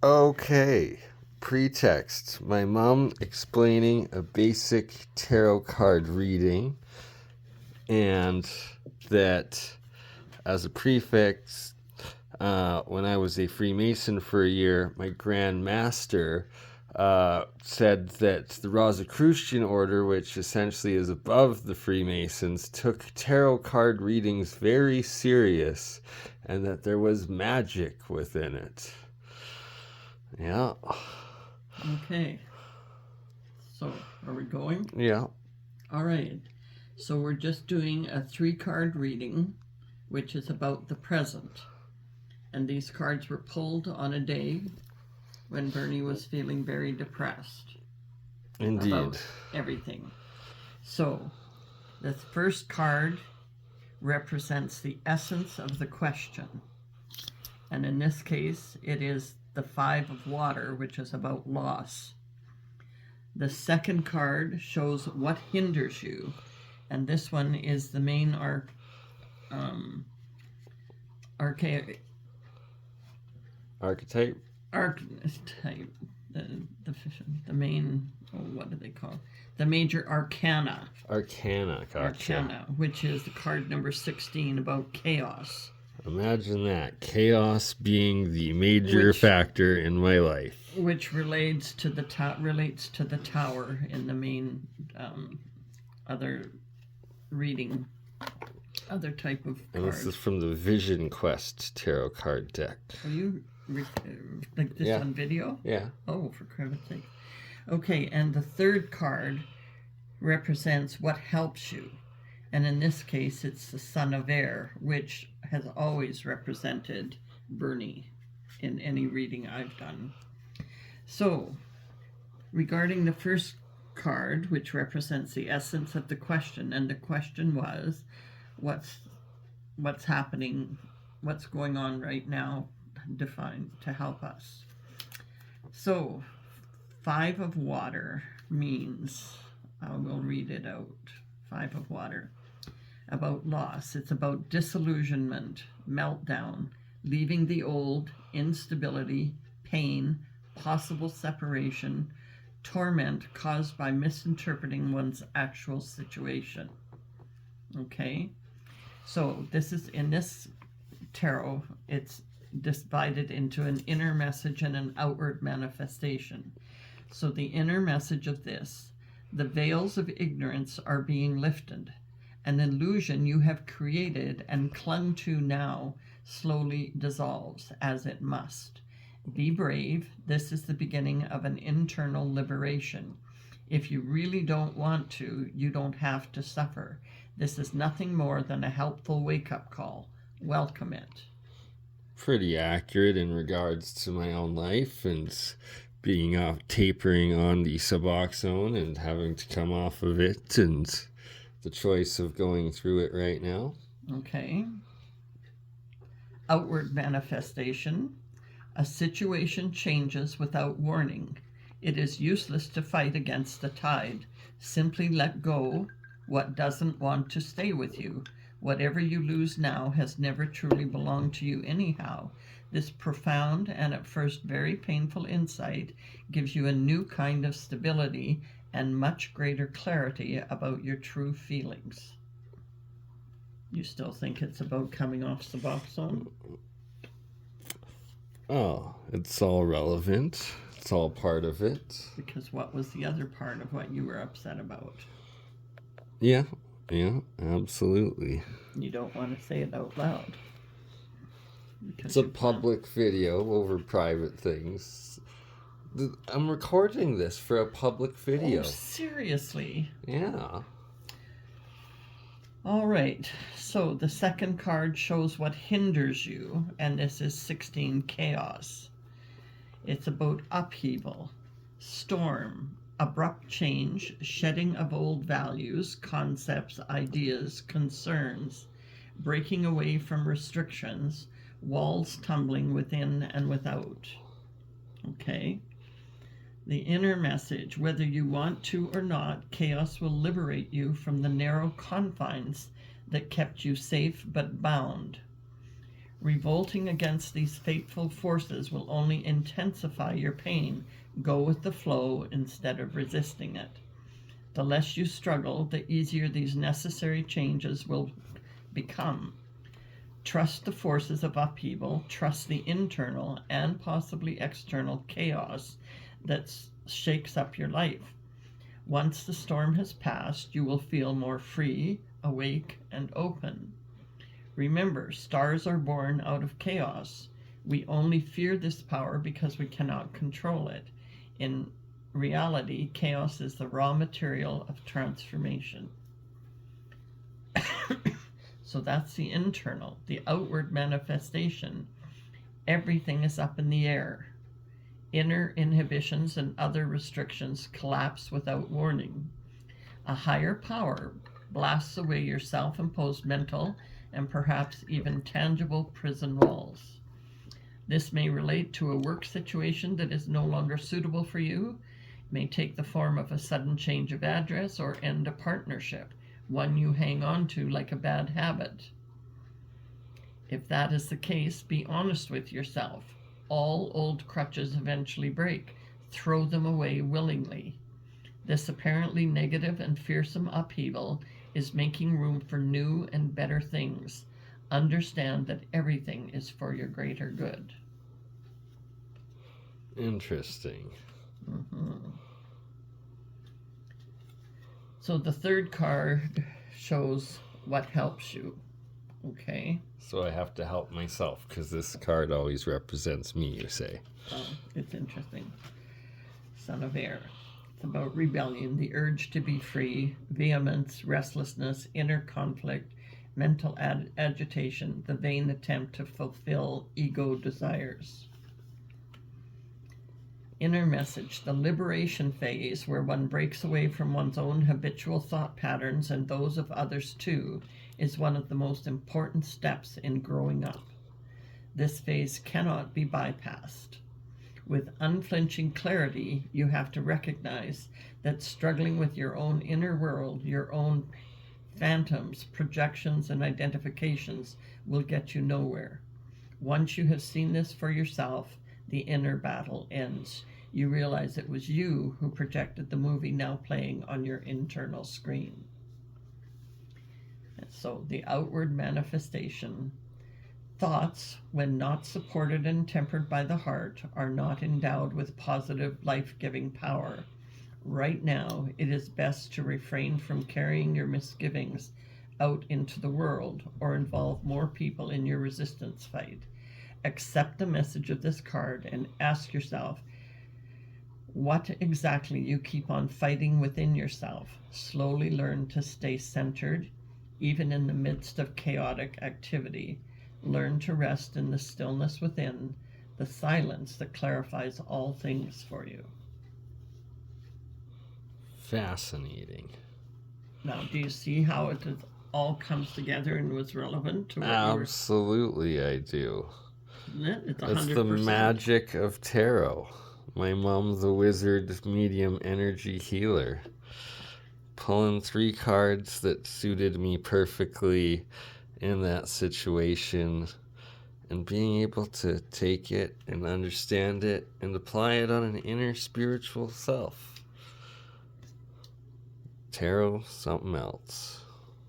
Okay. Pretext. My mom explaining a basic tarot card reading, and that as a prefix, when I was a Freemason for a year, my Grand Master said that the Rosicrucian order, which essentially is above the Freemasons, took tarot card readings very serious, and that there was magic within it. Yeah. Okay. So, are we going? Yeah. All right. So, we're just doing a 3-card reading, which is about the present. And these cards were pulled on a day when Bernie was feeling very depressed Indeed. about everything. So, the first card represents the essence of the question. And in this case, it is the 5 of water, which is about loss. The second card shows what hinders you, and this one is the main archetype. Archetype. Archetype. The main. Oh, what do they call? The major arcana. Arcana. Gotcha. Arcana, which is the card number 16 about chaos. Imagine that. Chaos being the major factor in my life. Which relates to the tower in the main other reading, other type of card. And this is from the Vision Quest tarot card deck. Are you like this on video? Yeah. Oh, for Christ's sake. Okay, and the third card represents what helps you. And in this case, it's the Son of Air, which has always represented Bernie in any reading I've done. So, regarding the first card, which represents the essence of the question, and the question was, what's happening, what's going on right now, define to help us. So, 5 of water means, I will read it out. 5 of water. About loss. It's about disillusionment, meltdown, leaving the old, instability, pain, possible separation, torment caused by misinterpreting one's actual situation. Okay? So this is, in this tarot, it's divided into an inner message and an outward manifestation. So the inner message of this: the veils of ignorance are being lifted. An illusion you have created and clung to now slowly dissolves, as it must. Be brave. This is the beginning of an internal liberation. If you really don't want to, you don't have to suffer. This is nothing more than a helpful wake-up call. Welcome it. Pretty accurate in regards to my own life and being tapering on the Suboxone and having to come off of it, and the choice of going through it right now. Okay. Outward manifestation. A situation changes without warning. It is useless to fight against the tide. Simply let go what doesn't want to stay with you. Whatever you lose now has never truly belonged to you anyhow. This profound and at first very painful insight gives you a new kind of stability and much greater clarity about your true feelings. You still think it's about coming off Suboxone? Oh, it's all relevant. It's all part of it. Because what was the other part of what you were upset about? Yeah, absolutely. You don't want to say it out loud. It's a public video over private things. I'm recording this for a public video. Oh, seriously? Yeah. All right. So the second card shows what hinders you, and this is 16 chaos. It's about upheaval, storm, abrupt change, shedding of old values, concepts, ideas, concerns, breaking away from restrictions, walls tumbling within and without. Okay? The inner message: whether you want to or not, chaos will liberate you from the narrow confines that kept you safe but bound. Revolting against these fateful forces will only intensify your pain. Go with the flow instead of resisting it. The less you struggle, the easier these necessary changes will become. Trust the forces of upheaval, trust the internal and possibly external chaos that shakes up your life. Once the storm has passed, you will feel more free, awake, and open. Remember, stars are born out of chaos. We only fear this power because we cannot control it. In reality, chaos is the raw material of transformation. So that's the internal. The outward manifestation. Everything is up in the air. Inner inhibitions and other restrictions collapse without warning. A higher power blasts away your self imposed mental and perhaps even tangible prison walls. This may relate to a work situation that is no longer suitable for you, it may take the form of a sudden change of address or end a partnership, one you hang on to like a bad habit. If that is the case, be honest with yourself. All old crutches eventually break. Throw them away willingly. This apparently negative and fearsome upheaval is making room for new and better things. Understand that everything is for your greater good. Interesting. Mm-hmm. So the third card shows what helps you. Okay. So I have to help myself because this card always represents me, you say. Oh, it's interesting. Son of Air. It's about rebellion, the urge to be free, vehemence, restlessness, inner conflict, mental agitation, the vain attempt to fulfill ego desires. Inner message, the liberation phase where one breaks away from one's own habitual thought patterns and those of others too, is one of the most important steps in growing up. This phase cannot be bypassed. With unflinching clarity, you have to recognize that struggling with your own inner world, your own phantoms, projections, and identifications will get you nowhere. Once you have seen this for yourself, the inner battle ends. You realize it was you who projected the movie now playing on your internal screen. And so the outward manifestation. Thoughts, when not supported and tempered by the heart, are not endowed with positive, life-giving power. Right now, it is best to refrain from carrying your misgivings out into the world or involve more people in your resistance fight. Accept the message of this card and ask yourself what exactly you keep on fighting within yourself. Slowly learn to stay centered, even in the midst of chaotic activity. Learn to rest in the stillness within, the silence that clarifies all things for you. Fascinating. Now, do you see how it all comes together and was relevant to what Absolutely, I do. Isn't it? It's 100%. That's the magic of tarot. My mom, the wizard, medium, energy healer. Pulling 3 cards that suited me perfectly in that situation and being able to take it and understand it and apply it on an inner spiritual self. Tarot, something else.